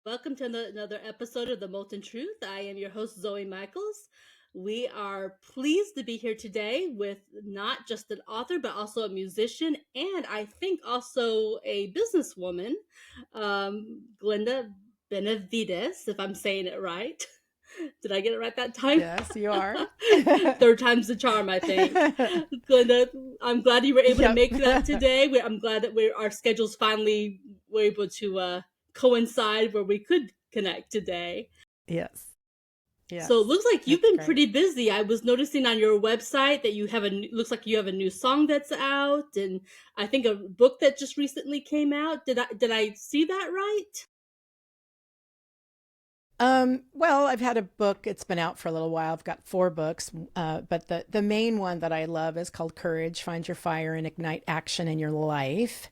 Welcome to another episode of the Multan Truth. I am your host, Zoey Michaels. We are pleased to be here today with not just an author, but also a musician, and I think also a businesswoman, Glenda Benevides, if I'm saying it right. Did I get it right that time? Yes, you are. Third time's the charm, I think. Glenda, I'm glad you were able to Yep. make that today. I'm glad that our schedules finally were able to coincide where we could connect today. Yes. So it Yes. looks like you've That's been great. pretty busy. I was noticing on your website that you have looks like you have a new song that's out, and I think a book that just recently came out. Did I see that right? Well, I've had a book. It's been out for a little while. I've got four books, but the main one that I love is called Courage: Find Your Fire and Ignite Action in Your Life.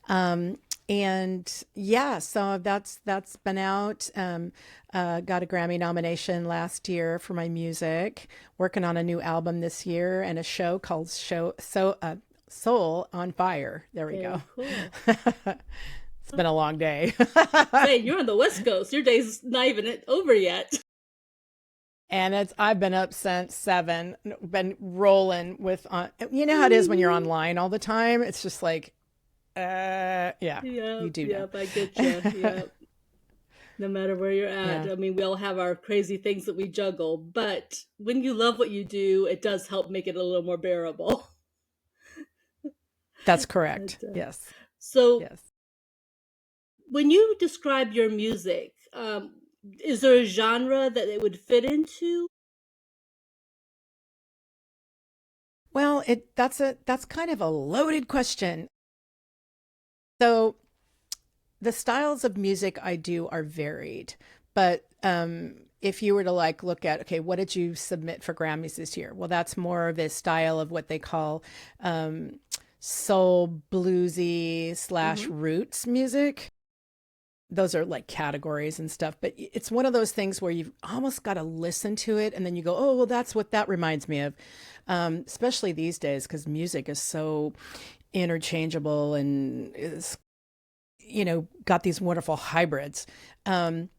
Um, and yeah, so that's been out. Got a Grammy nomination last year for my music. Working on a new album this year and a show called Soul on Fire. There we Very go. cool. It's been a long day. Say, you're on the West Coast. Your day's not even over yet. And I've been up since 7, been rolling with you know how it is when you're online all the time. It's just like, yeah, you Yep, do know. yep, I get you. Yep. No matter where you're at. Yeah, I mean, we all have our crazy things that we juggle, but when you love what you do, it does help make it a little more bearable. that's And, correct. Yes, so, yes. when you describe your music, is there a genre that it would fit into? Well, that's kind of a loaded question. So the styles of music I do are varied, but if you were to like look at, okay, what did you submit for Grammys this year? Well, that's more of a style of what they call um, soul bluesy slash Hmm. roots music. Those are like categories and stuff, but it's one of those things where you've almost got to listen to it and then you go, oh, well, that's what that reminds me of. Especially these days, because music is so interchangeable and is, got these wonderful hybrids. I'm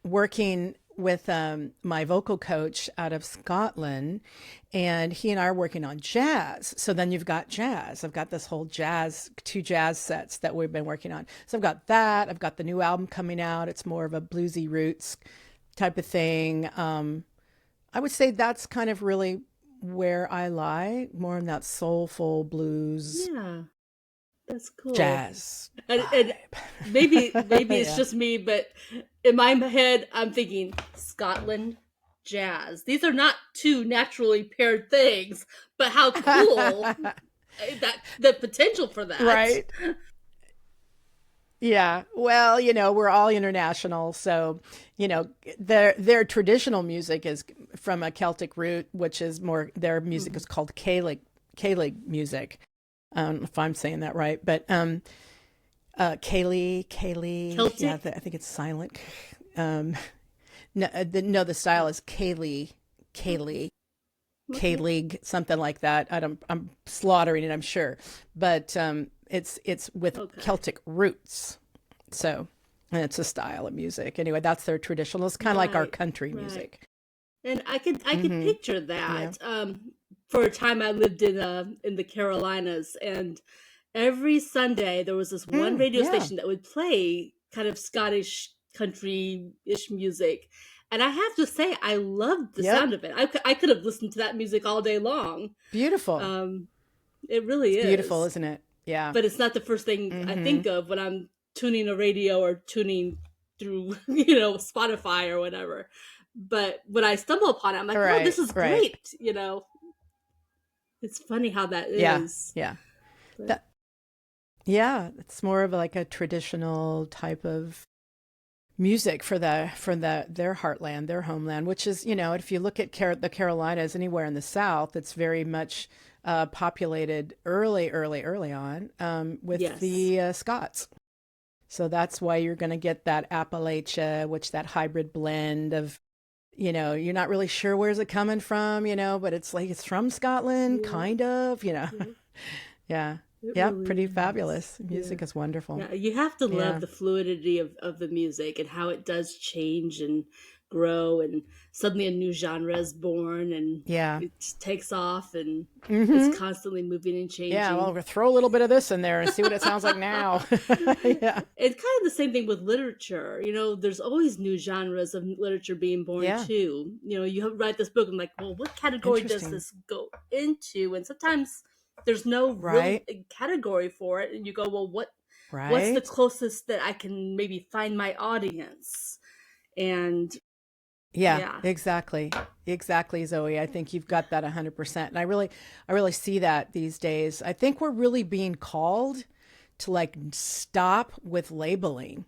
working with my vocal coach out of Scotland, and he and I are working on jazz. So then you've got jazz. I've got this whole two jazz sets that we've been working on. So I've got that. I've got the new album coming out. It's more of a bluesy roots type of thing. I would say that's kind of really where I lie, more in that soulful blues Yeah, that's cool. jazz And maybe vibe. it's Yeah. just me, but in my head, I'm thinking Scotland jazz. These are not two naturally paired things, but how cool that the potential for that. Right. Yeah. Well, we're all international, so their traditional music is from a Celtic root, which is more their music Mhm. is called Gaelic music. I don't know if I'm saying that right, but Kaylee, yeah, Celtic. I think it's silent. Um, no, the style is Kaylee, K Okay. League, something like that. I'm slaughtering it, I'm sure, but it's with Okay. Celtic roots. So, and it's a style of music. Anyway, that's their traditional. It's kind of like our Right. country Right. music. And I could Mm-hmm. picture Yeah. that. For a time, I lived in the Carolinas, and every Sunday there was this one radio Yeah. station that would play kind of Scottish country-ish music, and I have to say I loved the Yep. sound of it. I could have listened to that music all day long. Beautiful. Um, it really It's beautiful, is, isn't it? Yeah. but it's not the first thing I Mm-hmm. think of when I'm tuning a radio or tuning through Spotify or whatever. But when I stumble upon it, I'm like, oh, this Right. is Right. great. It's funny how that Yeah. is. Yeah. But That. Yeah. It's more of like a traditional type of music for their heartland, their homeland, which is, if you look at the Carolinas, anywhere in the South, it's very much populated early on with yes. the Scots. So that's why you're going to get that Appalachia, which that hybrid blend of, you're not really sure where's it coming from, but it's like it's from Scotland, Yeah. kind of. Yeah. Yeah. It Yeah, really pretty is. fabulous. Yeah. Music is wonderful. Yeah, you have to love Yeah. the fluidity of the music and how it does change and grow, and suddenly a new genre is born and Yeah. it takes off and it's Mm-hmm. constantly moving and Yeah. Well, changing. we'll throw a little bit of this in there and see what it sounds like now. Yeah. It's kind of the same thing with literature. There's always new genres of literature being born Yeah. too. You write this book, I'm like, well, what category does Interesting. this go into? And sometimes there's no real Right. category for it, and you go, well, what's the Right. closest that I can maybe find my audience? And Yeah, yeah, exactly. Exactly, Zoe. I think you've got that 100%. And I really see that these days. I think we're really being called to like stop with labeling,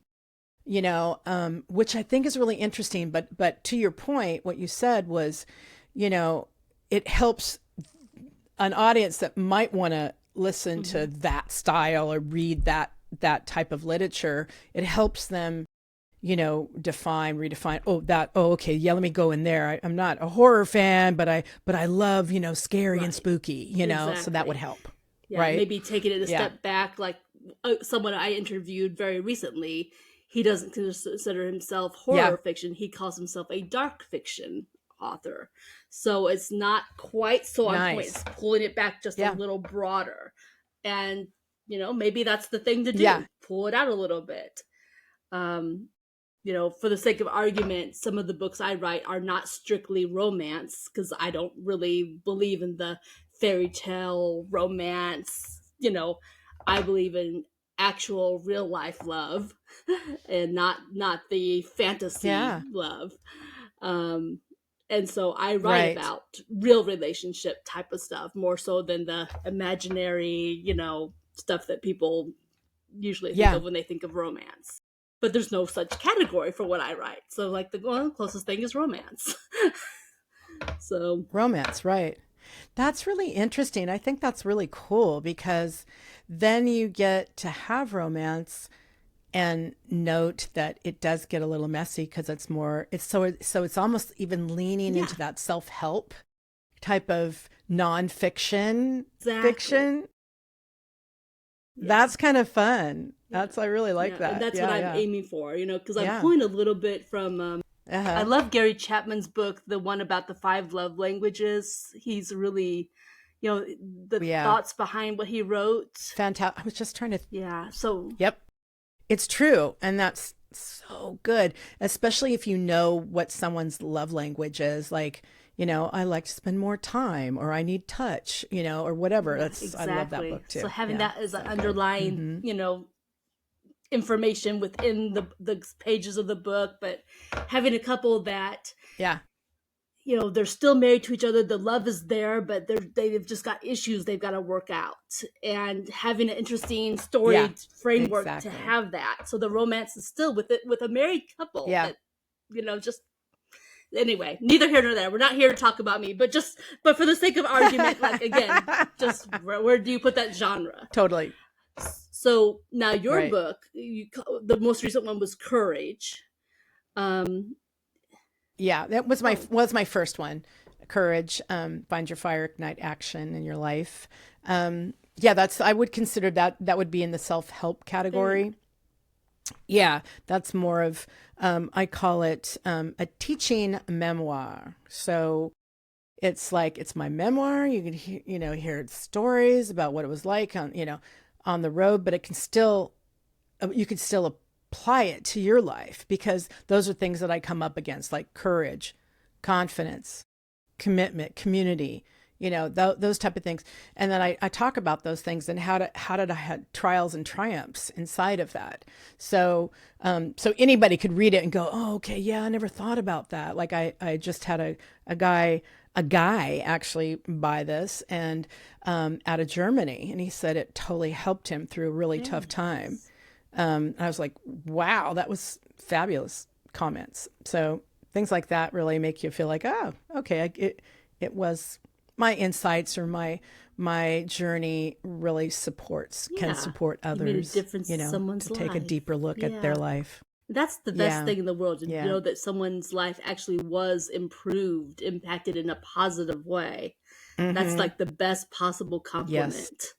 which I think is really interesting. But to your point, what you said was, you know, it helps an audience that might want to listen to hmm that style or read that type of literature. It helps them redefine. Oh, okay. Yeah. Let me go in there. I'm not a horror fan, but I love, scary and right, spooky, so that would exactly. help. Yeah, Right. maybe taking it a Yeah. step back, like someone I interviewed very recently, he doesn't consider himself Yeah. horror fiction. He calls himself a dark fiction author. So it's not quite so on point. It's Nice. pulling it back just a Yeah. little broader. And, maybe that's the thing to Yeah. do. Pull it out a little bit. Um, for the sake of argument, some of the books I write are not strictly romance because I don't really believe in the fairy tale romance. I believe in actual real life love and not the fantasy Yeah. love. Um, and so I write Right. about real relationship type of stuff more so than the imaginary, stuff that people usually think Yeah. of when they think of romance. But there's no such category for what I write. So like the closest thing is romance. So Romance. Right. That's really interesting. I think that's really cool because then you get to have romance and note that it does get a little messy because it's it's almost even leaning yeah, into that self-help type of nonfiction exactly. fiction. Yeah. That's kind of fun. Yeah. I really like Yeah. And that. that's what Yeah, I'm yeah. aiming for, because I'm Yeah. pulling a little bit from I Uh-huh. love Gary Chapman's book, the one about the five love languages. He's really, the Yeah. thoughts behind what he wrote. Fantastic. I was just trying to Yeah. So Yep. It's true, and that's so good, especially if you know what someone's love language is. Like, I like to spend more time, or I need touch, or whatever. yeah, I love that exactly. book So too. having Yeah, that as an so good. underlying, Mm-hmm. information within the pages of the book, but having a couple that Yeah, they're still married to each other, the love is there, but they've just got issues they've got to work out, and having an interesting yeah, story framework to exactly. have that, so the romance is still with it with a married couple Yeah, that just anyway, neither here nor there. We're not here to talk about me, but for the sake of argument, like again, just where do you put that genre? totally. So now your Right. book, the most recent one was Courage. Um, Yeah, that oh, was my first one. Courage, find your fire, ignite action in your life. Yeah, I would consider that would be in the self-help very nice. category. Yeah, that's more of, I call it a teaching memoir. So it's my memoir. You can hear stories about what it was like on the road, but it can still, you can still apply it to your life because those are things that I come up against, like courage, confidence, commitment, community, those type of things. And then I talk about those things and how did I had trials and triumphs inside of that. So so anybody could read it and go, oh, okay, yeah, I never thought about that. Like I just had a guy actually buy this and out of Germany, and he said it totally helped him through a really Very tough time. nice. I was like, wow, that was fabulous comments. So things like that really make you feel like, oh, okay, it was my insights or my journey really can Yeah, support you made a others, difference in to someone's take a life. deeper look at their Yeah, life. that's the best Yeah, thing in the world, to yeah. know that someone's life actually was improved, impacted in a positive way. That's Mm-hmm. like the best possible Yes. compliment.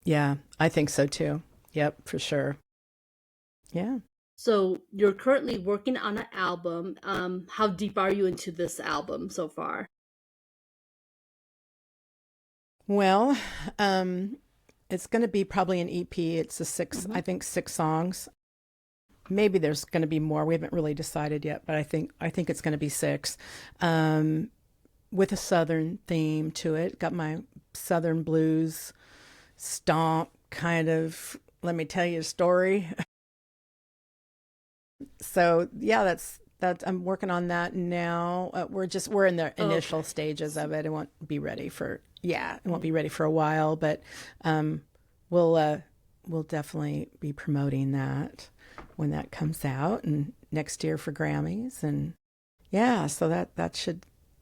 Yeah, I think so too. Yep, for sure. Yeah. So you're currently working on an album. How deep are you into this album so far? Well, um, it's going to be probably an EP. It's I Hmm. think 6 songs. Maybe there's going to be more. We haven't really decided yet, but I think it's going to be 6, um, with a Southern theme to it. Got my Southern blues stomp kind of. Let me tell you a story. So yeah, that I'm working on that now. We're in the initial Okay. stages of it. It won't be ready for yeah, it won't be ready for a while, but um, we'll uh, we'll definitely be promoting that when that comes out and next year for Grammys and yeah, so that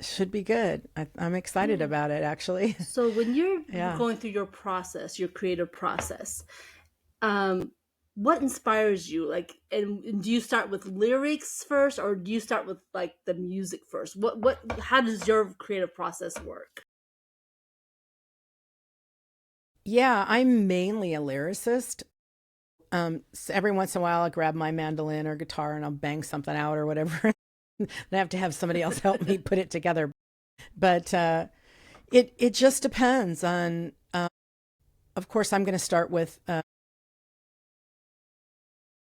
should be good. I'm excited Yeah. about it actually. So when you're Yeah. going through your process, your creative process, um, what inspires you? Like, and do you start with lyrics first, or do you start with like the music first? How does your creative process work? Yeah, I'm mainly a lyricist. So every once in a while, I grab my mandolin or guitar and I'll bang something out or whatever. And I have to have somebody else help me put it together. But it just depends on. Of course, I'm going to start with a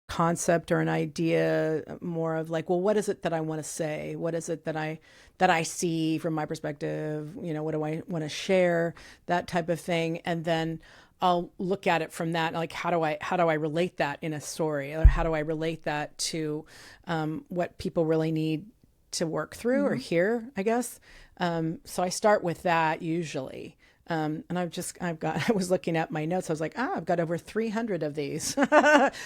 concept or an idea, more of like, well, what is it that I want to say? What is it that I see from my perspective? What do I want to share? That type of thing, and then I'll look at it from that, like how do I relate that in a story, or how do I relate that to what people really need to work through or Hmm. hear, I guess. So I start with that usually. And I was looking at my notes. I was like, I've got over 300 of these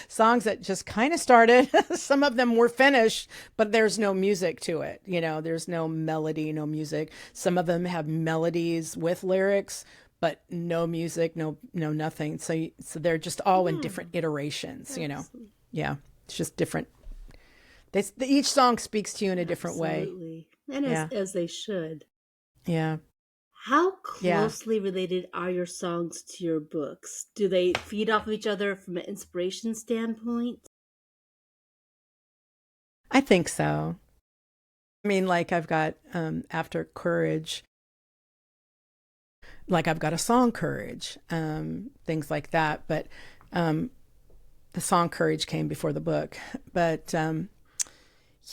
songs that just kind of started. Some of them were finished, but there's no music to it. There's no melody, no music. Some of them have melodies with lyrics, but no music, no nothing. So they're just all in Yeah, different iterations. absolutely, Yeah, it's just different. Each song speaks to you in a different way. absolutely, and Yeah, as they should. yeah, How yeah. closely related are your songs to your books? Do they feed off of each other from an inspiration standpoint? I think so. I mean, like I've got after Courage, like I've got a song Courage, things like that. But um, the song Courage came before the book. But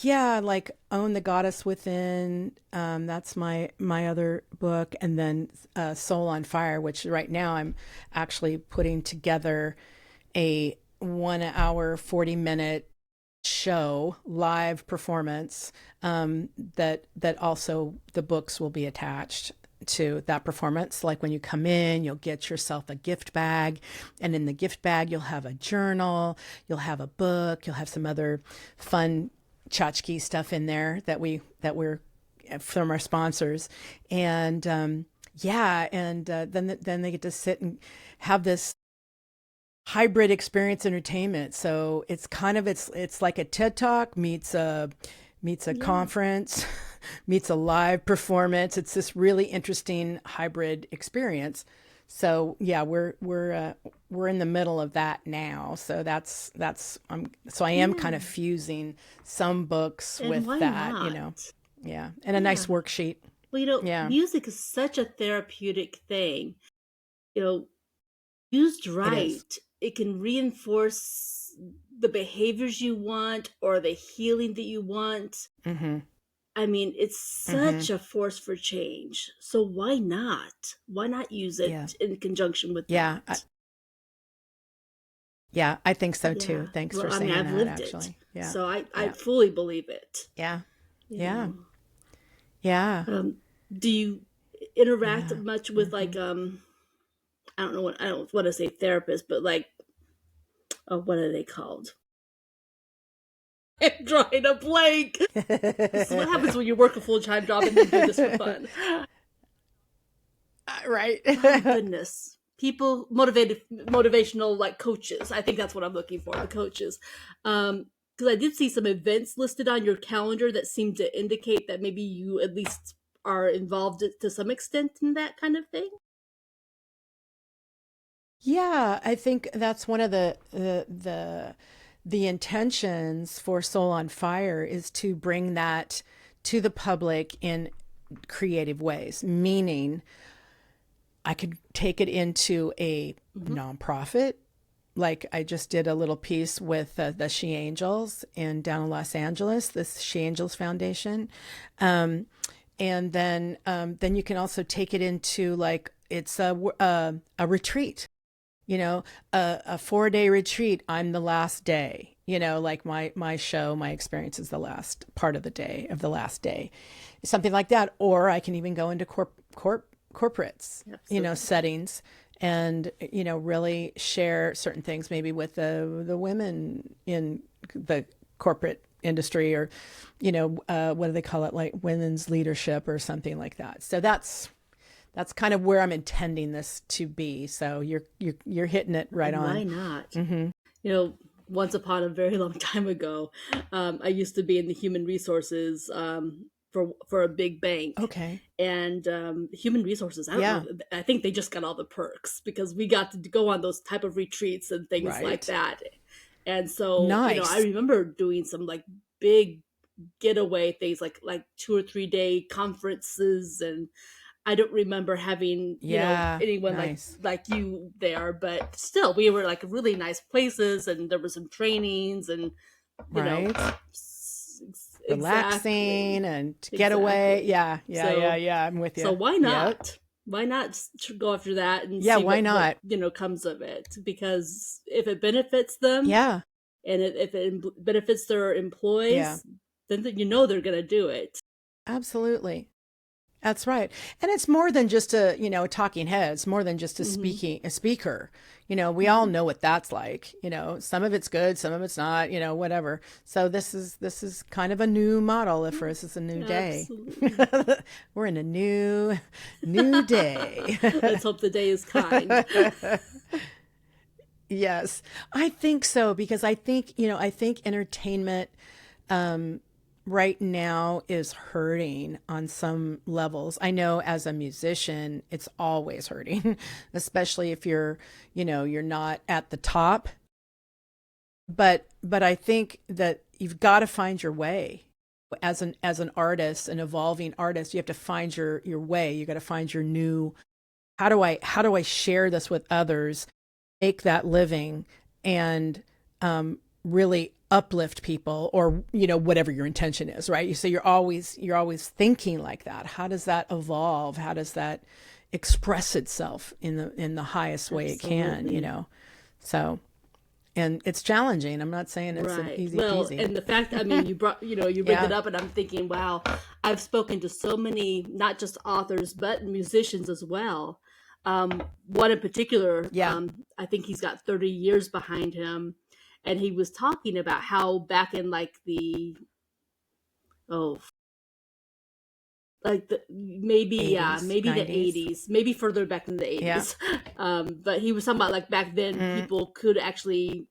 yeah, like Own the Goddess Within. That's my other book, and then Soul on Fire, which right now I'm actually putting together a 1 hour 40 minute show live performance, that also the books will be attached to that performance. Like when you come in, you'll get yourself a gift bag, and in the gift bag you'll have a journal, you'll have a book, you'll have some other fun tchotchke stuff in there that we're from our sponsors. And yeah, and then they get to sit and have this hybrid experience entertainment. So it's like a TED Talk meets a Yeah. conference, meets a live performance. It's this really interesting hybrid experience. So yeah, we're in the middle of that now. So so I am kind of Yeah. fusing some books And with why not? that. Yeah, and a Yeah. nice worksheet. Well, Yeah, music is such a therapeutic thing. You know, used it is. right, it can reinforce the behaviors you want or the healing that you want. Mm-hmm. I mean, it's Mm-hmm. such a force for change. So why not? Why not use Yeah. it in conjunction with Yeah. that? Yeah, I think so too. Yeah. Thanks Well, for I mean, saying I've that, lived it. actually. Yeah. So I Yeah. fully believe it. Yeah. You Yeah. know. Yeah. Do you interact Yeah. much with Hmm. like I don't want to say therapist, but like what are they called? I'm drawing a blank. This is what happens when you work a full time job and then do this for fun. Right. Oh goodness. People motivational like coaches. I think that's what I'm looking for, the coaches. Because I did see some events listed on your calendar that seem to indicate that maybe you at least are involved to some extent in that kind of thing. Yeah, I think that's one of the intentions for Soul on Fire is to bring that to the public in creative ways, meaning I could take it into a Mm-hmm. nonprofit. Like I just did a little piece with the She Angels in down in Los Angeles, this She Angels Foundation, um, and then you can also take it into like it's a retreat, a 4 day retreat. I'm the last day, like my show, my experience is the last part of the day of the last day, something like that. Or I can even go into corporates, Absolutely. settings, and really share certain things maybe with the women in the corporate industry, or what do they call it, like women's leadership or something like that. So that's kind of where I'm intending this to be. So you're hitting it right And on. why not? Mm-hmm. You know, once upon a very long time ago, I used to be in the human resources for a big bank, Okay. and human resources. I don't know. Yeah. I think they just got all the perks because we got to go on those type of retreats and things like Right. that. And so, I Nice. remember doing some like big getaway things, like 2 or 3 day conferences, and I don't remember having, Yeah. anyone Nice. like you there, but still we were like really nice places and there were some trainings and you know Right. exactly. Relaxing and get away. Exactly. Yeah. Yeah. Yeah. So Yeah. I'm with so you. why Yep. not? Why not go after that and Yeah. see Why what not? comes of it? Because if it benefits them Yeah. and if it benefits their Yeah. employees, then they're going to do it. Absolutely. That's right. And it's more than just a talking head. It's more than just Hmm. a speaker. We all Hmm. know what that's like. Some of it's good, some of it's not, whatever. So this is kind of a new model for us. It's a new day. Absolutely. We're in a new day. Let's hope the day is kind. Yes. I think so, because I think entertainment um right now is hurting on some levels. I know as a musician, it's always hurting, especially if you're not at the top. But I think that you've got to find your way as an artist, an evolving artist. You have to find your way. You got to find your new, how do I share this with others, make that living, and really uplift people, or whatever your intention is, right? So you're always thinking like that. How does that evolve? How does that express itself in the highest way it can? Absolutely. So, and it's challenging. I'm not saying it's an Right. easy Well, peasy. and the fact, I mean, you bring it Yeah. up, and I'm thinking, wow, I've spoken to so many, not just authors, but musicians as well. One in particular, Yeah. I think he's got 30 years behind him, and he was talking about how back in like oh, maybe, yeah, 80s, maybe the 90s. 80s, maybe further back in the Yeah. 80s. But he was talking about like back then Mm, people could actually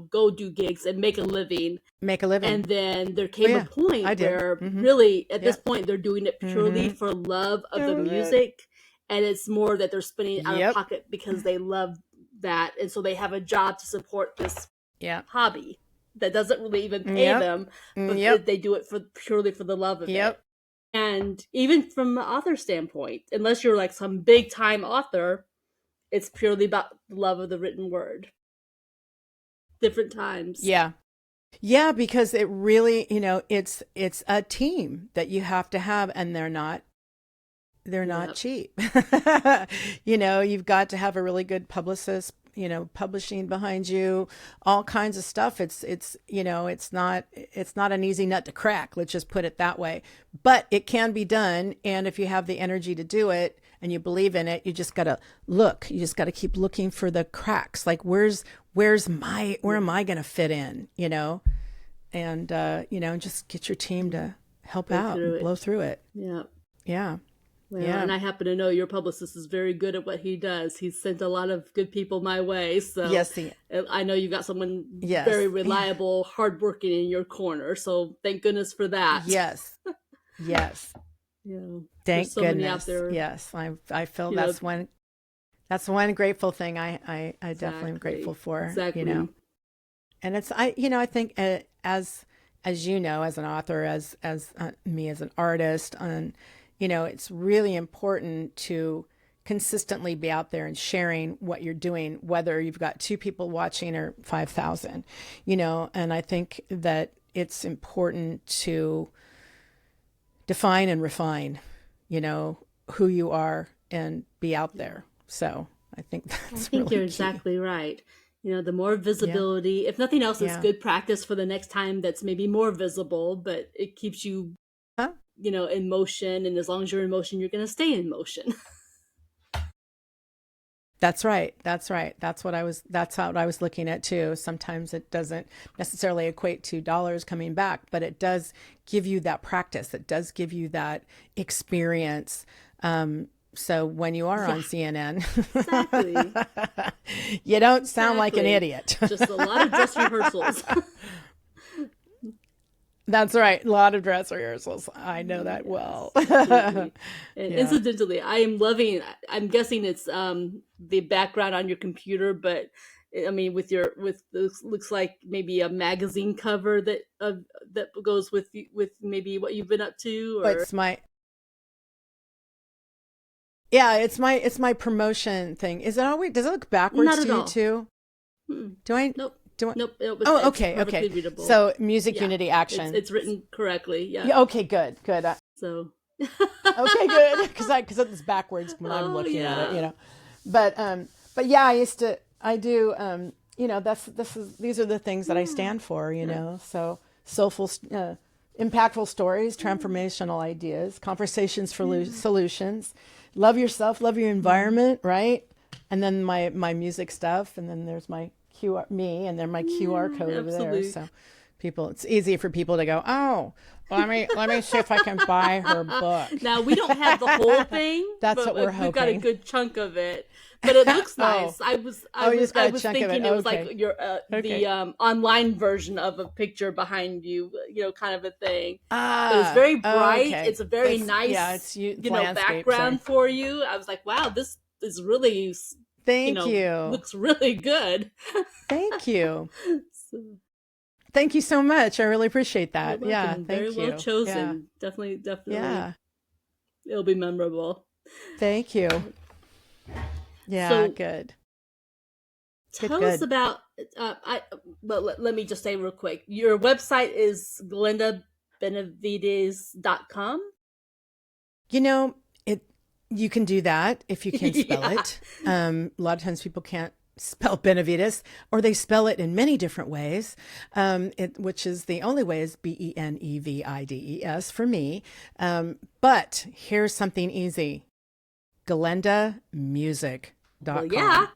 go do gigs and make a living, make a living. and then there Oh came a yeah, I point did. where Mm-hmm. really at this Yep. point they're doing it purely Mm-hmm. for love of That the was it. music, and it's more that they're spending out of Yep. pocket because they love that, and so they have a job to support this Yep. hobby that doesn't really even pay Yep. them, but Yep. they do it for purely for the love of it. Yep. And even from an author standpoint, unless you're like some big time author, it's purely about the love of the written word. Different times. Yeah. Yeah, because it really, it's a team that you have to have, and they're not Yep. cheap. You've got to have a really good publicist, publishing behind you, all kinds of stuff. It's not an easy nut to crack. Let's just put it that way. But it can be done. And if you have the energy to do it and you believe in it, you just got to look. You just got to keep looking for the cracks. Like, where am I going to fit in, and, just get your team to help Go out through and it. blow through it. Yeah. Yeah. Well, Yeah. and I happen to know your publicist is very good at what he does. He's sent a lot of good people my way, so Yes. The, I know you got someone very yes. Yeah. reliable, hardworking in your corner. So thank goodness for that. Yes. Yes. You know, there's Thank so many out goodness. there. Yes. I feel You know, that's one. That's one grateful thing I definitely am grateful Exactly. for, you know. Exactly. And it's I think as you know, as an author, as me as an artist, it's really important to consistently be out there and sharing what you're doing, whether you've got two people watching or 5,000, and I think that it's important to define and refine, who you are and be out Yeah. there. So I think I that's think really you're key. exactly right. The more Yeah. visibility, if nothing else, is Yeah. good practice for the next time that's maybe more visible, but it keeps you, Huh? in motion. And as long as you're in motion, you're going to stay in motion. That's right. That's right. That's how I was looking at too. Sometimes it doesn't necessarily equate to dollars coming back, but it does give you that practice. It does give you that experience. So when you are on Yeah, CNN, exactly. you don't sound like an Exactly. idiot. Just a lot of dress rehearsals. That's right. A lot of dress rehearsals. I know that well. Yes, absolutely. And Yeah. incidentally, I am loving. I'm guessing it's the background on your computer, but I mean, with this looks like maybe a magazine cover that goes with maybe what you've been up to, or It's my Yeah, it's my promotion thing. Is it always does it look backwards not to at you all. too? Mm-mm. Do I Nope, do I nope. Oh, It's okay, okay. perfectly readable. So music Yeah, unity it's action. it's written correctly. Yeah. Yeah, okay, good, good. So. Okay, good. Because it's backwards when I'm Oh looking at it. yeah. But yeah, I do these are the things that I Yeah. stand for. Yeah. So soulful, impactful stories, transformational ideas, conversations for Yeah. solutions. Love yourself, love your Mhm. environment, right? And then my music stuff, and then there's my me, and then my QR Yeah, code over there. absolutely. So it's easy for people to go, oh, let me see if I can buy her book. Now we don't have the whole thing, That's but what we're we've got a hoping. good chunk of it. But it looks Oh, nice. I was I oh, you was just I got a was chunk of it. thinking it was like Okay, your the okay. online version of a picture behind you, kind of a thing. But it's Ah, very bright. okay. It's a very It's nice, it's landscape. Sorry. background for you. I was like, wow, this is really, Thank you. looks really good. Thank you. So, Thank you so much. I really appreciate you're that. Yeah, welcome. Very thank well you. Yeah, chosen. Definitely, definitely, yeah. it'll be memorable. Thank you. But, Yeah, so good. Good, tell us good. about I well let me just say real quick. Your website is glendabenevides.com. You know, it you can do that if you can spell Yeah. it. A lot of times people can't spell Benavides, or they spell it in many different ways. Which is the only way is Benevides for me. But here's something easy: Well, yeah. GlendaMusic.com.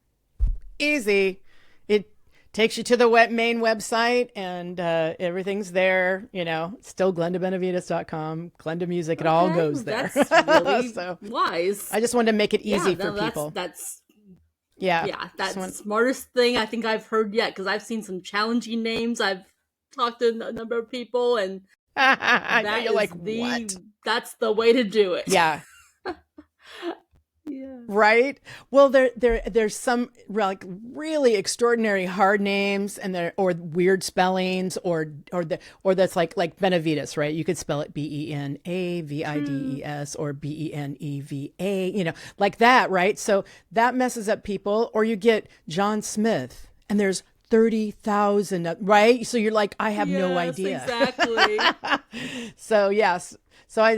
Easy. It takes you to the main website, and everything's there. Still GlendaBenevides.com, Glenda Music. It all Okay, goes there. that's really So wise. I just wanted to make it Yeah, easy for no, people. that's Yeah. yeah, Just that's the want. smartest thing I think I've heard yet, because I've seen some challenging names. I've talked to a number of people, and I know that you're is like, the what? that's the way to do it. Yeah. Yeah. Right. Well, there's some like really extraordinary hard names, and there or weird spellings, or that's like Benavides, right? You could spell it True. Benavides or Beneva, like that, right? So that messes up people. Or you get John Smith, and there's 30,000, right? So you're like, I have no Yes, idea. exactly. So yes, so I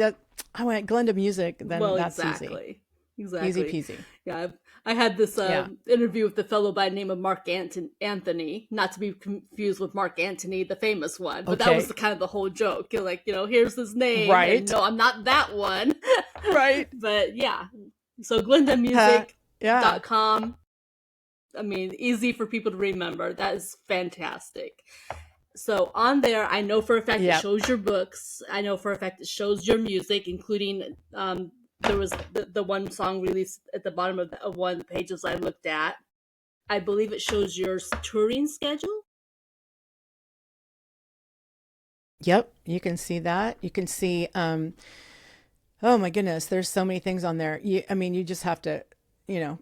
went Glenda Music. Then Well, that's easy, exactly. easy Exactly. peasy. Yeah, I had this Yeah. interview with a fellow by the name of Mark Anthony, not to be confused with Mark Antony, the famous one, but that was Okay. the kind of the whole joke. You're like, here's his name, and Right. no, I'm not that one. Right. But yeah, so Yeah. glendamusic.com. I mean, easy for people to remember. That is fantastic. So on there, I know for a fact it Yeah. shows your books. I know for a fact it shows your music, including there was the one song released at the bottom of one of the pages I looked at. I believe it shows your touring schedule. Yep. You can see that. You can see, oh my goodness, there's so many things on there. I mean, you just have to, you know,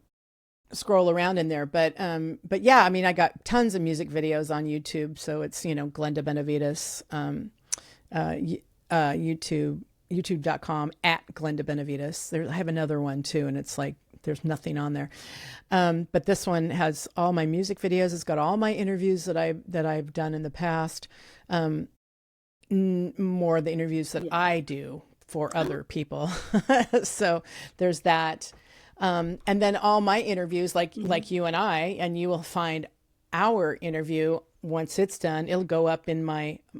scroll around in there. But yeah, I mean, I got tons of music videos on YouTube. So it's, Glenda Benevides, YouTube, youtube.com @Glenda Benevides. I have another one too. And it's like, there's nothing on there. But this one has all my music videos. It's got all my interviews that I've done in the past. More the interviews that I do for other people. So there's that. And then all my interviews, like you and I, and you will find our interview once it's done. It'll go up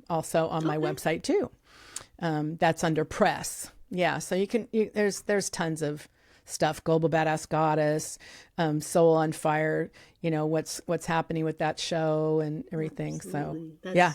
also on my website too. That's under press. Yeah. So there's tons of stuff. Global Badass Goddess, Soul on Fire, what's happening with that show and everything. Absolutely.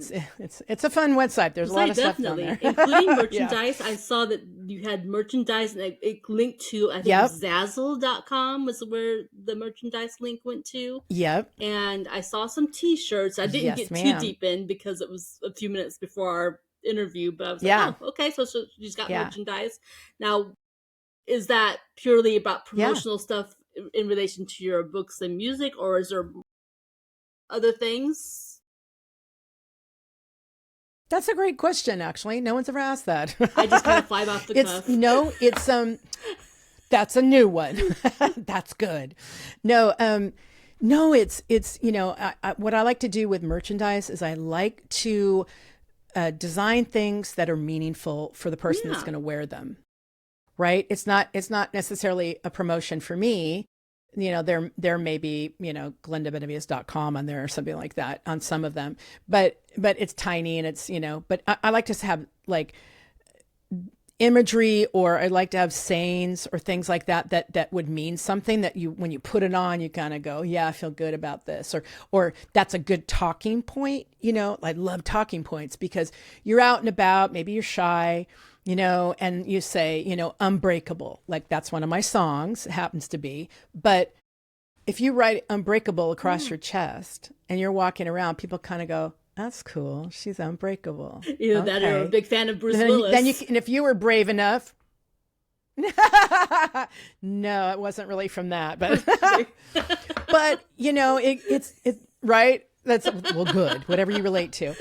So it's a fun website. There's a lot of stuff on there. Including merchandise. I saw that you had merchandise, and it linked to, I think Zazzle.com was where the merchandise link went to. Yep. And I saw some t-shirts. I didn't get too deep in because it was a few minutes before our interview, but I was like, oh, okay, so she's got merchandise. Now, is that purely about promotional stuff in relation to your books and music, or is there other things? That's a great question, actually. No one's ever asked that. I just kind of fly off the cuff. It's that's a new one. That's good. No, it's what I like to do with merchandise is I like to design things that are meaningful for the person that's going to wear them. Right? It's not necessarily a promotion for me. There may be, glendabenevides.com on there or something like that on some of them, but it's tiny and it's, but I like to have like imagery, or I like to have sayings or things like that would mean something that when you put it on, you kind of go, yeah, I feel good about this, or that's a good talking point. I love talking points because you're out and about, maybe you're shy, and you say, unbreakable, like that's one of my songs, it happens to be. But if you write unbreakable across your chest and you're walking around, people kind of go, that's cool. She's unbreakable. Either that or a big fan of Bruce Willis. And if you were brave enough, no, it wasn't really from that, but, but it's right. That's good, whatever you relate to.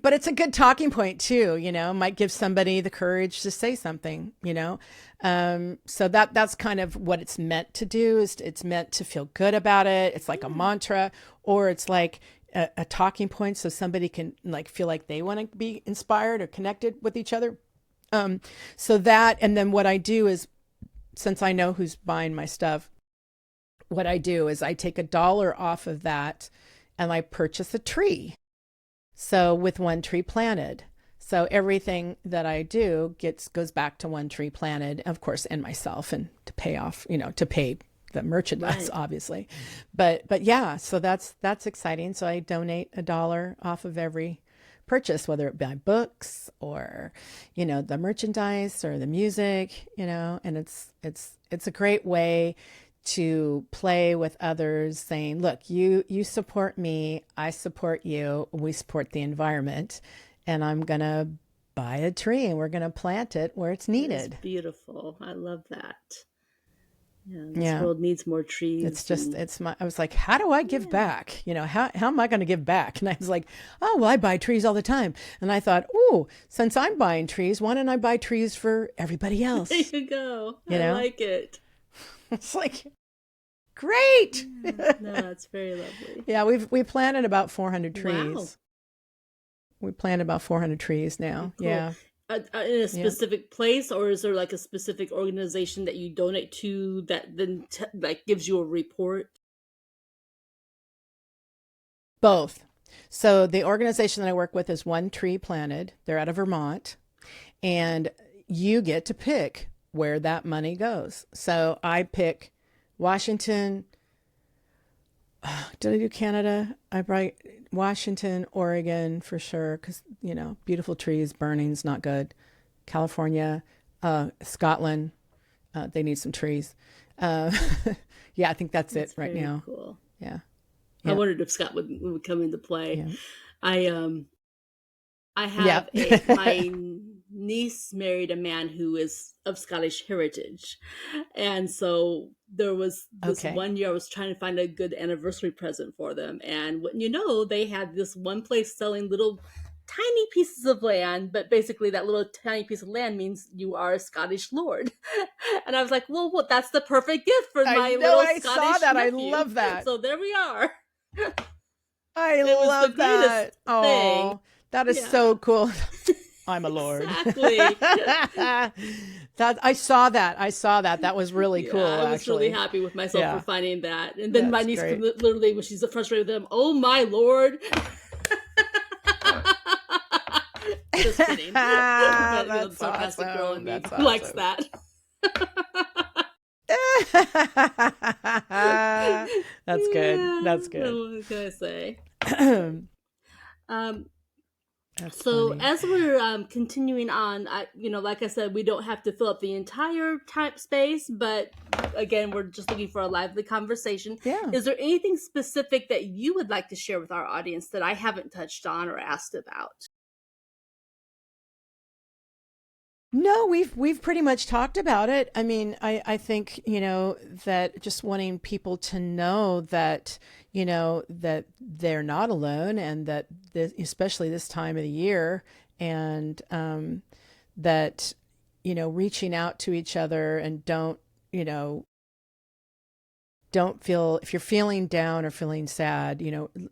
But it's a good talking point too, might give somebody the courage to say something, so that's kind of what it's meant to do. Is it's meant to feel good about it. It's like a mantra, or it's like a talking point, so somebody can like feel like they want to be inspired or connected with each other. So that, and then what I do is, since I know who's buying my stuff, what I do is I take $1 off of that and I purchase a tree. So with one tree planted. So everything that I do goes back to one tree planted, of course, and myself, and to pay off, to pay the merchandise, obviously. But yeah, so that's exciting. So I donate $1 off of every purchase, whether it be books or, the merchandise or the music, and it's a great way to play with others, saying, look, you support me, I support you, we support the environment, and I'm going to buy a tree and we're going to plant it where it's needed. It's beautiful. I love that. Yeah, this world needs more trees. It's just, I was like, how do I give back? How am I going to give back? And I was like, oh, well, I buy trees all the time. And I thought, oh, since I'm buying trees, why don't I buy trees for everybody else? There you go. I like it. It's like, great. No, that's very lovely. Yeah, we planted about 400 trees. Wow. We planted about 400 trees now. Cool. Yeah. In a specific place, or is there like a specific organization that you donate to that then gives you a report? Both. So the organization that I work with is One Tree Planted. They're out of Vermont, and you get to pick where that money goes. So I pick Washington. Did I do Canada? I write Washington, Oregon for sure, because beautiful trees, burning's not good. California, Scotland, they need some trees. Yeah, I think that's it right now. Cool. Yeah. I wondered if Scott would come into play. Yeah. I have my niece married a man who is of Scottish heritage. And so there was this Okay. one year I was trying to find a good anniversary present for them. And what you know, they had this one place selling little tiny pieces of land, but basically that little tiny piece of land means you are a Scottish lord. And I was like, well, that's the perfect gift for I my know, little I saw Scottish that. I nephew. love that. So there we are. I It was the love greatest that. thing. Oh, that is Yeah, so cool. I'm a lord. exactly. That I saw that. I saw that. That was really Yeah, cool, I was really actually. happy with myself for Yeah, finding that. And then my that's niece could great. literally, when she's frustrated with them, oh my lord. Just kidding. But, you know, the That's sarcastic girl in awesome. me That's likes awesome. that. That's good. Yeah, That's good. what can I say? Um, That's so funny. as we're continuing on, like I said, we don't have to fill up the entire time space, but again, we're just looking for a lively conversation. Yeah. Is there anything specific that you would like to share with our audience that I haven't touched on or asked about? No, we've pretty much talked about it. I mean, I think, that just wanting people to know that, that they're not alone, and that this, especially this time of the year, and that, reaching out to each other, and you know, don't feel, if you're feeling down or feeling sad,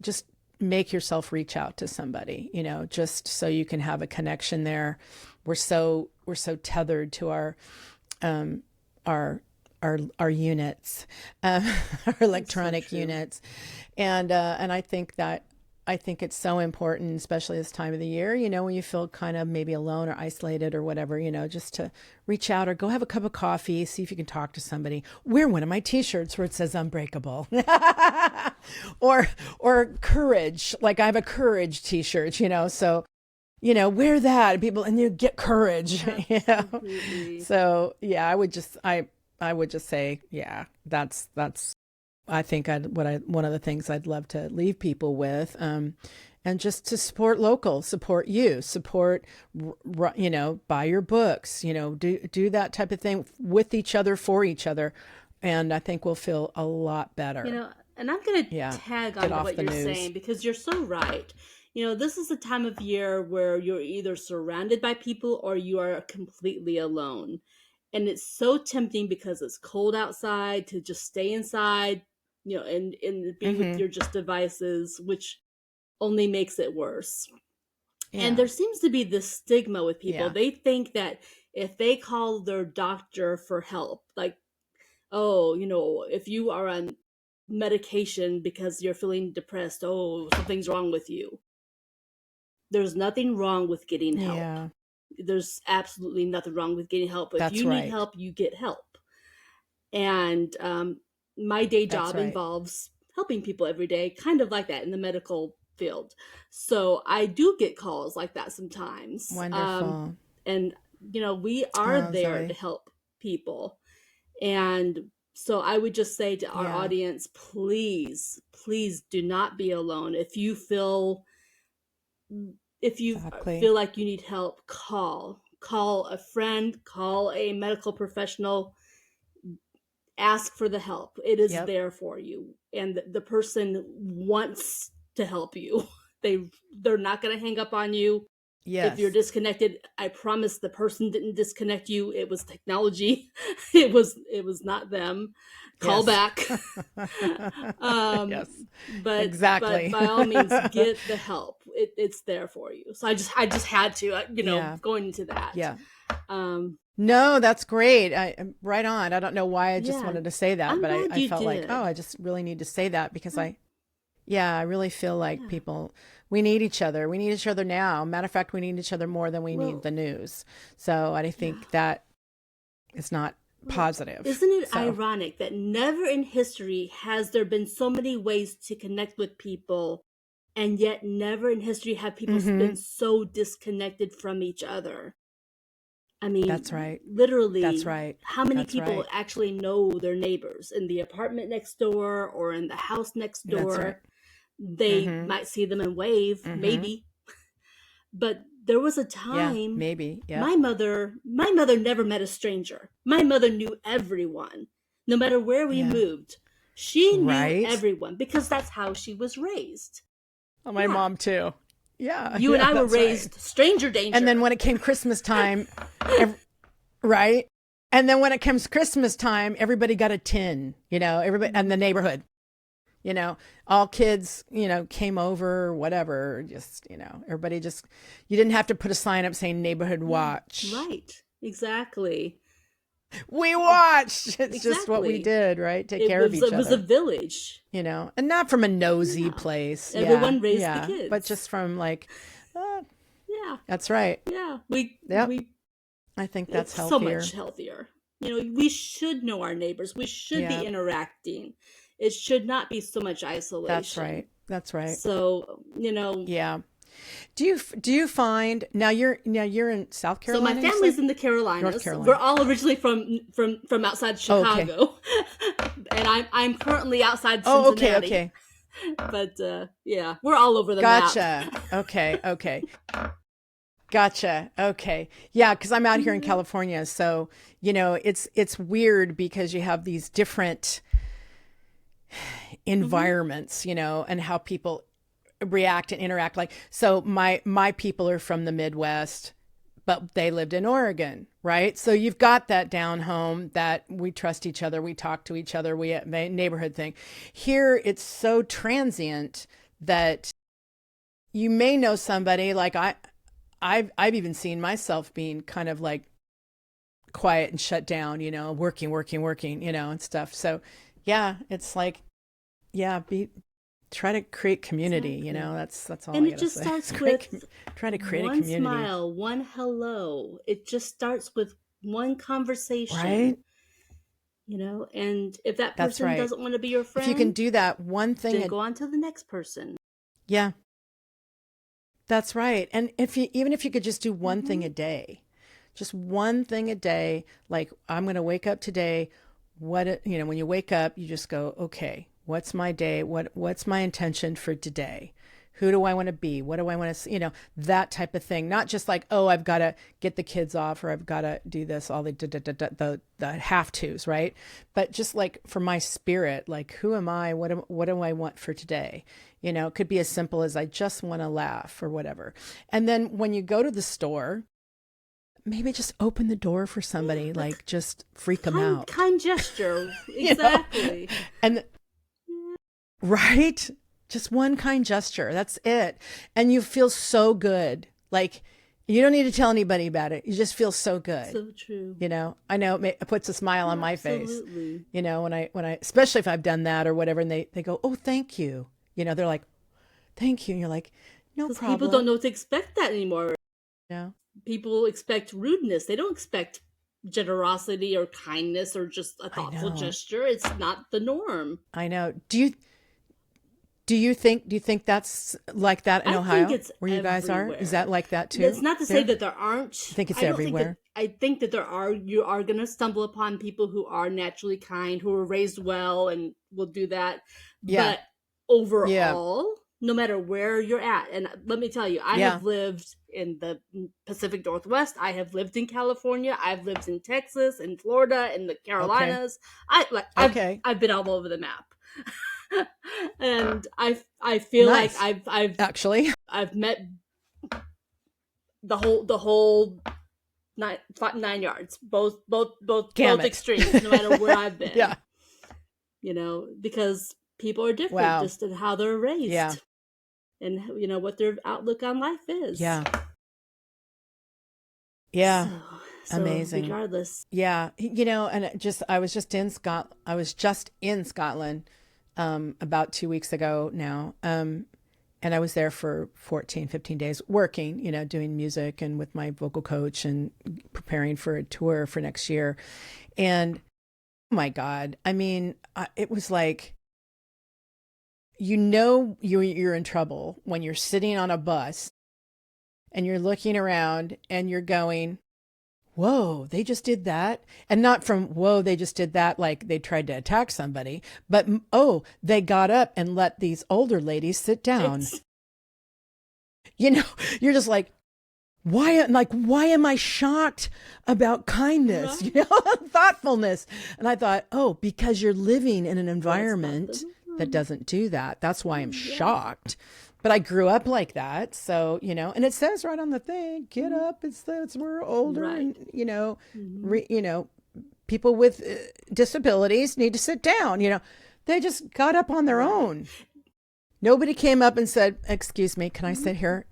just make yourself reach out to somebody, just so you can have a connection there. We're so tethered to um, our our units, our That's so electronic true. units, and I think it's so important, especially this time of the year, when you feel kind of maybe alone or isolated or whatever, just to reach out or go have a cup of coffee, see if you can talk to somebody. Wear one of my t-shirts where it says unbreakable. or courage. Like I have a courage t-shirt, so wear that, people, and you get courage. Absolutely. So yeah, I would just say, yeah, that's I think one of the things I'd love to leave people with, and just to support local, support you, support, buy your books, do that type of thing with each other, for each other, and I think we'll feel a lot better. And I'm going to Yeah, tag get on to off what the you're news. saying because you're so right. This is a time of year where you're either surrounded by people or you are completely alone. And it's so tempting because it's cold outside to just stay inside, and be with Mm-hmm. your just devices, which only makes it worse. And Yeah, there seems to be this stigma with people. yeah, They think that if they call their doctor for help, like, oh, if you are on medication because you're feeling depressed, oh, something's wrong with you. There's nothing wrong with getting help. yeah. There's absolutely nothing wrong with getting help. If That's you need right. help, you get help. And my day That's job right. involves helping people every day, kind of like that in the medical field. So I do get calls like that sometimes. Wonderful. And, we are Oh, there to Zoe. help people. And so I would just say to our Yeah, audience, please, please do not be alone. If you exactly. feel like you need help, call a friend, call a medical professional, ask for the help. It is Yep. there for you, and the person wants to help you. They're not going to hang up on you. If you're Yes. disconnected, I promise the person didn't disconnect you. It was technology. It was not them. Call Yes. back. um Yes. but Exactly. by all means, get the help. It's there for you. So I just had to, Yeah. going into that. Yeah. um No, that's great. Right on. I don't know why I just yeah, wanted to say that, I'm but glad I you felt like, oh, did. I just really need to say that because Oh, yeah, I really feel like yeah. people, we need each other. We need each other now. Matter of fact, we need each other more than we need Well, the news. So I yeah. think that is not Well, positive. isn't it So, ironic that never in history has there been so many ways to connect with people, and yet never in history have people mm-hmm. been so disconnected from each other? I That's mean, right. That's literally, right. how many That's people right. actually know their neighbors in the apartment next door or in the house next That's right. door? They Mm-hmm. might see them and wave, Mm-hmm. maybe, but there was a Yeah, time maybe. Yeah. my mother never met a stranger. My mother knew everyone. No matter where we Yeah. moved, she knew Right. everyone because that's how she was raised. Oh, my Yeah. mom too. Yeah. You and Yeah, I were that's right. raised stranger And then danger. when it came Christmas time, right? And then when it comes Christmas time, everybody got a tin, everybody and the neighborhood, all kids, came over, whatever, just, everybody just, you didn't have to put a sign up saying neighborhood Yeah. watch. Right. Exactly. We watched. It's just what we Exactly. did, right? Take It care of was each it was a other, village. and not from a nosy Yeah. place. Yeah. Everyone raised the Yeah. But kids. just from like, uh, Yeah. that's right. Yeah. We Yep. we I think that's It's so much healthier. healthier. We should know our neighbors. We should be Yeah. interacting. It should not be so much That's isolation. right. That's right. So, Yeah. Do you find now you're in South so my Carolina, you family's said? in the North Carolinas. We're Carolina. all originally from outside Oh, okay. Chicago. And I'm currently outside Oh, okay, Cincinnati. okay. But yeah, we're all over the map. Gotcha. Okay, okay. Gotcha. Okay. Yeah, because I'm out here in California, so it's weird because you have these different Mhm. environments, and how people react and interact. Like, so my people are from the Midwest, but they lived in Oregon, right? So you've got that down home that we trust each other, we talk to each other, we have a neighborhood thing. Here, it's so transient that you may know somebody. Like I've even seen myself being kind of like quiet and shut down, working, and stuff. So yeah, it's like, yeah, try to create community, Exactly. that's all And I it gotta just say. It's starts with try to create a one community, smile, one hello. It just starts with one conversation, right? and if that That's person right. doesn't want to be your If you can friend, do that one thing, then go on to the next person. yeah, that's right. And even if you could just do one thing Hmm. a day, just one thing a day, like I'm going to wake up today. When you wake up, you just go, okay, what's my day? What's my intention for today? Who do I want to be? What do I want to, that type of thing. Not just like, oh, I've got to get the kids off or I've got to do this, all the have tos, right? But just like for my spirit, like, who am I? What do I want for today? It could be as simple as I just want to laugh or whatever. And then when you go to the store, maybe just open the door for Yeah, somebody, a like just freak them kind out, kind gesture. you know? Exactly. And right? Just one kind gesture. That's it. And you feel so good. Like you don't need to tell anybody about it. You just feel so good. So true. I know it puts a smile on my face, Absolutely. when I, especially if I've done that or whatever, and they go, oh, thank you. They're like, thank you. And you're like, no Because people don't problem. know to expect that anymore. No, People expect rudeness. They don't expect generosity or kindness or just a I thoughtful know. gesture. It's not the norm. I know. Do you think that's like that in I think Ohio it's where you guys are? Is that everywhere. like that It's too not to say there? that there aren't. I think it's I don't think that. everywhere. I think that you are going to stumble upon people who are naturally kind, who are raised well, and will do that. Yeah. But Yeah. overall, no matter where you're at, and let me tell you, I Yeah. have lived in the Pacific Northwest. I have lived in California. I've lived in Texas, in Florida, in the Okay. Carolinas. I've Okay. I've been all over the map. And I feel like Nice. I've Actually. I've met the whole nine yards, both Gamut. extremes, no matter where I've Yeah. been. Because people are different, Wow. just in how they're Yeah. raised, and what their outlook on life is. Yeah. Yeah. So Amazing. regardless. Yeah. And I was just in Scotland about 2 weeks ago now. And I was there for 14, 15 days working, doing music and with my vocal coach and preparing for a tour for next year. And oh my God, I mean, it was like, you're in trouble when you're sitting on a bus and you're looking around and you're going, whoa, they just did that. And not from, whoa, they just did that like they tried to attack somebody, but oh, they got up and let these older ladies sit down. It's You know, you're just like, why am I shocked about kindness, Right. thoughtfulness? And I thought, oh, because you're living in an That's not environment the that doesn't do that. That's why I'm yeah. shocked. But I grew up like that. So, and it says right on the thing, get Mhm. up. It's we're older Right. and, Hmm. people with disabilities need to sit down, They just got up on their Right. own. Nobody came up and said, "Excuse me, can I sit here?"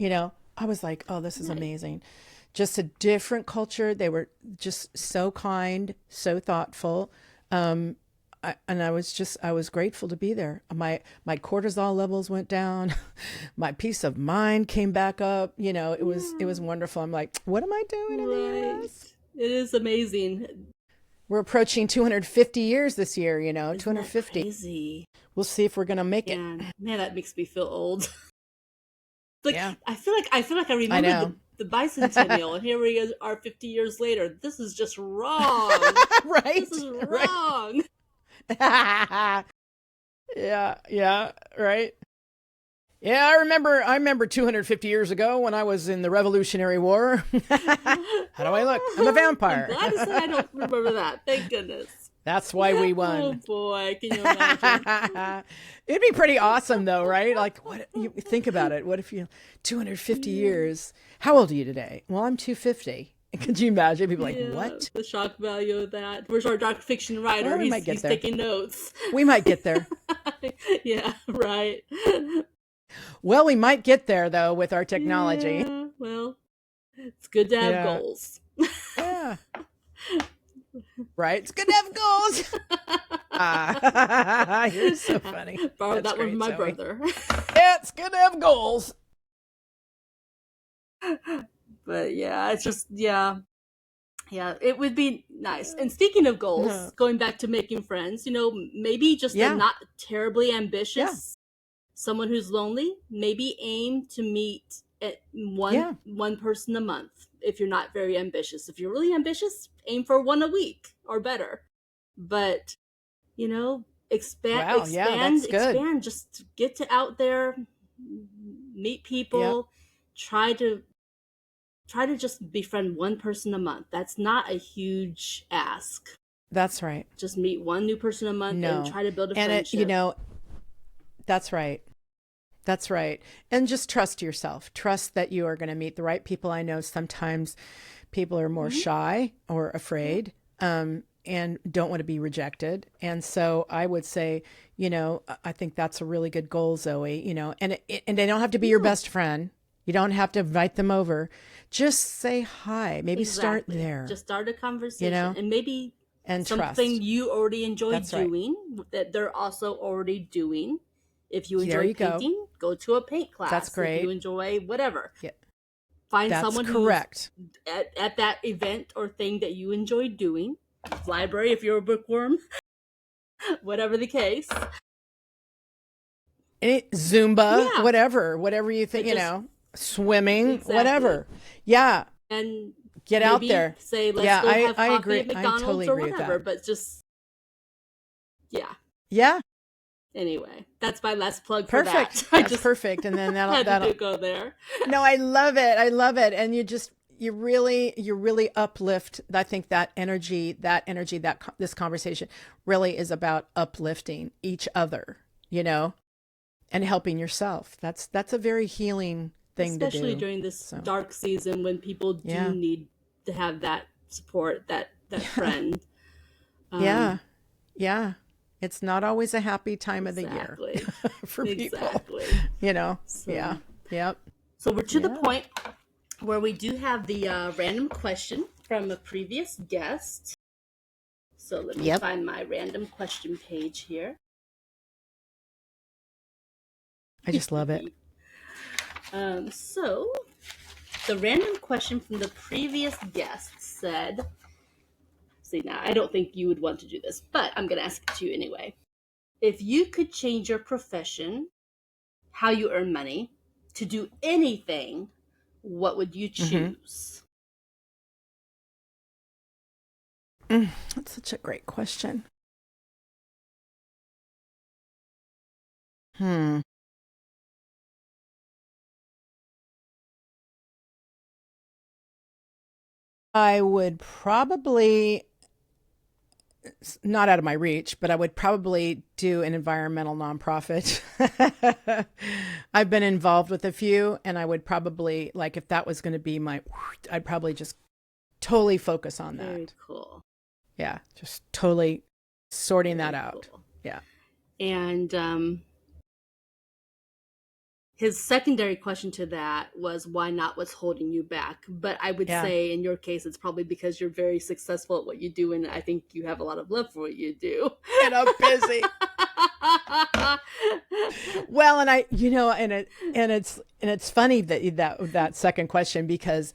I was like, "Oh, this is Right. amazing." Just a different culture. They were just so kind, so thoughtful. And I was grateful to be there. My cortisol levels went down. My peace of mind came back up. It Yeah. was wonderful. I'm like, what am I doing in the Right. U.S.? It is amazing. We're approaching 250 years this year, Isn't that 250. crazy? We'll see if we're going to make it. Yeah. Man, that makes me feel old. Like Yeah, I I remember know. the bicentennial, and here we are 50 years later. This is just wrong. This Right, is right. wrong. Yeah, yeah, right. Yeah, I remember 250 years ago when I was in the Revolutionary War. How do I look? I'm a I'm vampire. glad to say I don't remember that. Thank goodness. That's why we Oh won. boy, can you imagine? It'd be pretty awesome though, right? Like what you think about it. What if you 250 Yeah. years? How old are you today? Well, I'm 250. Could you imagine? People like, Yeah, "What?" the shock value of that. Where's our dark fiction writer? Well, we might get He's there. taking notes. We might get there. Yeah, right. Well, we might get there though with our technology. Yeah, well, it's good to have Yeah. goals. Yeah. Right. It's good to have goals. Ah, you're so funny. Borrowed That's that one from great, my Zoe. brother. Yeah, it's good to have goals. But yeah, it's just yeah, it would be nice. And speaking of goals, going back to making friends, maybe just a Yeah. not terribly Yeah. ambitious someone who's lonely, maybe aim to meet at Yeah. one person a month. If you're not very ambitious, if you're really ambitious, aim for one a week or better. But Wow. Yeah, that's good. expand. Just get to out there, meet Yep. people, try to just befriend one person a month. That's not a huge ask. That's right. Just meet one new person a month and No. try to build a And friendship. that's right. That's right. And just trust yourself. Trust that you are going to meet the right people. I know sometimes people are more Hmm. shy or Yeah, afraid, and don't want to be rejected. And so I would say, I think that's a really good goal, Zoe, and they don't have to be your yeah, best friend. You don't have to invite them over. Just say hi. Maybe start exactly. there, Just start a you conversation, know, and maybe and something trust. you already enjoy That's right. doing that they're also already doing. If you There enjoy you go. painting, go to a paint That's class. If you great. enjoy whatever, Yeah, find that's someone who's correct. at that event or thing that you enjoy doing. Library if you're a bookworm, whatever the case. Zumba, Yeah, whatever you think, but just swimming, exactly. whatever. Yeah, And get out maybe there. say, let's Yeah, go have I coffee agree. at I totally McDonald's or agree with whatever. that. But just, yeah. Yeah, Anyway, that's my last plug for that. perfect. I That's just perfect. And then had that'll to go there. no, I love it. I love it. And you really uplift. I think this conversation really is about uplifting each other, you know, and helping yourself. That's a very healing thing to Especially do. during this So, dark season when people do yeah. need to have that support, that friend. Yeah. Um, Yeah. It's not always a happy time of the year exactly. for people, Exactly. you know? So, Yeah. Yep. so we're to the Yeah. point where we do have the random question from a previous guest. So let me Yep. find my random question page here. I just love it. So the random question from the previous guest said, see, now I don't think you would want to do this, but I'm going to ask it to you anyway. If you could change your profession, how you earn money, to do anything, what would you Mm-hmm. choose? That's such a great question. Hmm. I would probably, not out of my reach, but I would probably do an environmental nonprofit. I've been involved with a few, and I would probably, like, if that was going to be my, I'd probably just totally focus on Very that. cool. Yeah, just totally sorting that Very out. cool. Yeah. And his secondary question to that was, why not? What's holding you back? But I would Yeah. say in your case, it's probably because you're very successful at what you do. And I think you have a lot of love for what you do. And I'm busy. Well, and it's funny that second question, because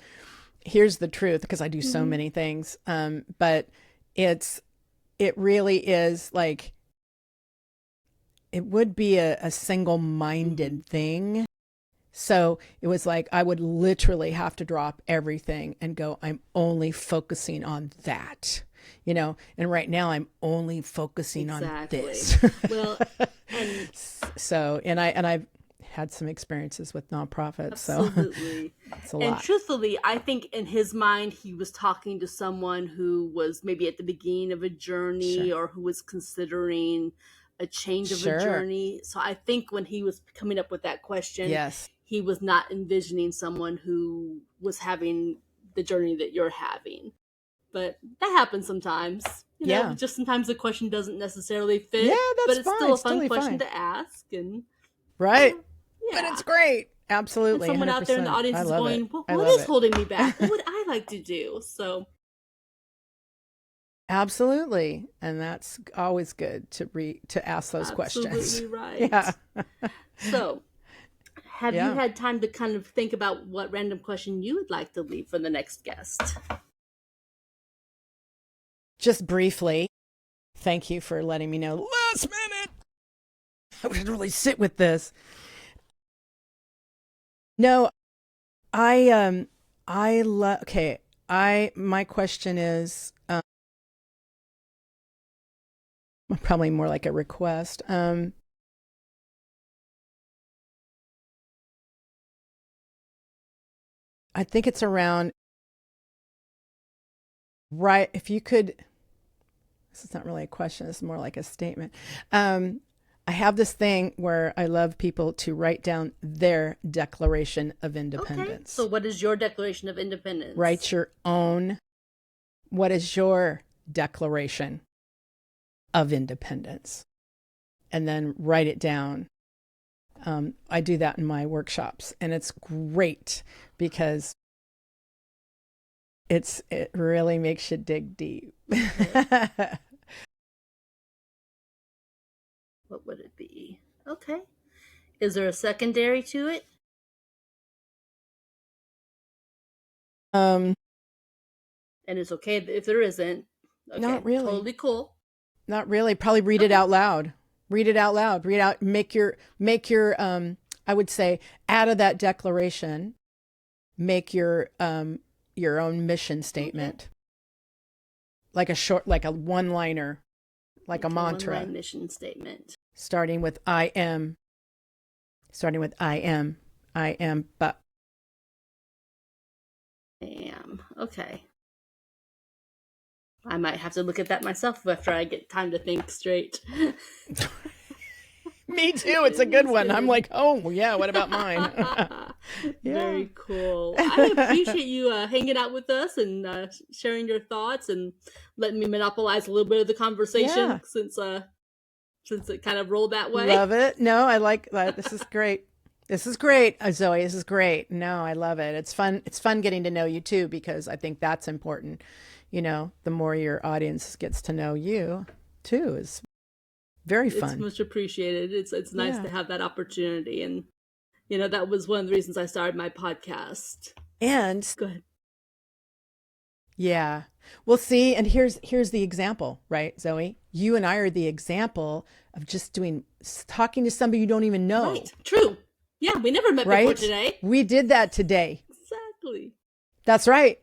here's the truth, because I do so many things. But it really is like, it would be a single-minded thing. So it was like I would literally have to drop everything and go, I'm only focusing on that, and right now I'm only focusing on this. Well, and So, and I've had some experiences with nonprofits. absolutely. So that's a And lot. truthfully, I think in his mind, he was talking to someone who was maybe at the beginning of a journey Sure. or who was considering a change of a Sure. journey. So I think when he was coming up with that question, Yes. he was not envisioning someone who was having the journey that you're having. But that happens sometimes. Yeah. Just sometimes the question doesn't necessarily Yeah, fit, but that's it's fine. still a It's fun totally question fine. to ask. And Right. But yeah. it's great. And Absolutely. someone out there in the 100%. audience I is love going, it. well, I what love is it. holding me back? What would I like to do? So, Absolutely. And that's always good to ask those questions. absolutely right. Yeah. So, have you Yeah. had time to kind of think about what random question you would like to leave for the next guest? Just briefly, thank you for letting me know last minute. I would really sit with this. No, I love, okay. My question is, probably more like a request. I think it's around, right. If you could, this is not really a question. It's more like a statement. I have this thing where I love people to write down their Declaration of Okay. Independence. So, what is your Declaration of Independence? Write your own. What is your Declaration of Independence? And then write it down. I do that in my workshops, and it's great because it really makes you dig deep. What would it be? Okay. Is there a secondary to it? um, And it's okay if there isn't. Not Okay. really. Totally cool. Not really. Probably read it Okay. out loud. Read it out loud. Read out. Make your. I would say, out of that declaration, make your own mission Okay. statement, like like a one liner, like a Make a one mantra, line mission statement. starting with I am. Starting with I am. I am. But Damn. Okay. I might have to look at that myself after I get time to think straight. me too. It's a good one. I'm like, oh yeah. What about mine? Yeah. Very cool. I appreciate you hanging out with us and sharing your thoughts and letting me monopolize a little bit of the conversation Yeah. since it kind of rolled that way. Love it. No, I like that. This is great. This is great, Zoe. This is great. No, I love it. It's fun. It's fun getting to know you too, because I think that's important. The more your audience gets to know you too is very It's fun. much appreciated. It's nice Yeah. to have that opportunity, and that was one of the reasons I started my podcast. And Go ahead. yeah. Well, see, and here's the example, right, Zoe? You and I are the example of just talking to somebody you don't even know, Right. True. Yeah, we never met before right? today. We did that today. Exactly. That's right.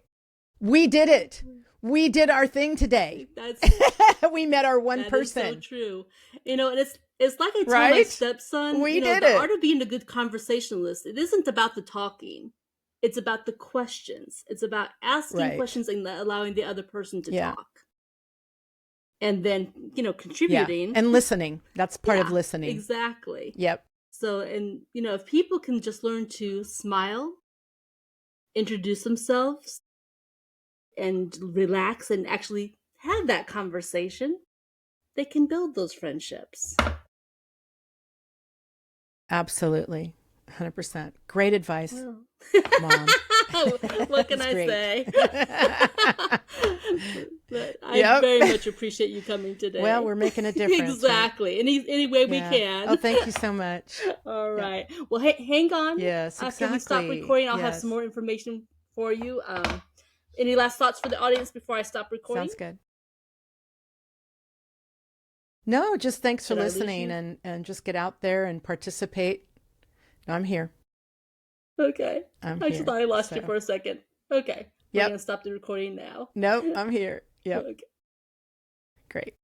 We did it. We did our thing today. That's We met our one that is person. so true. And it's like I told my Right? stepson, We did the it. art of being a good conversationalist, it isn't about the talking. It's about the questions. It's about asking Right. questions and allowing the other person to Yeah. talk. And then, Yeah. contributing. And listening. That's part of Yeah, listening. exactly. Yep. So, and, if people can just learn to smile, introduce themselves, and relax and actually have that conversation, they can build those friendships. Absolutely. 100%. Great advice, Well, Mom. what can That's I great. say? But I Yep. very much appreciate you coming Well, today. we're making a difference, right? Exactly. Any way we Yeah. Oh, can. thank you so much. All Yeah. right. Well, hey, hang on. Yes, After we stop exactly. recording, I'll have some Yes. more information for you. Any last thoughts for the audience before I stop recording? Sounds good. No, just thanks for Did I lose listening you? and just get out there and participate. No, I'm here. Okay. I'm I just here. thought I lost you So, for a second. Okay. We're going yep. to stop the recording now. Nope, I'm here. Yep. Okay. Great.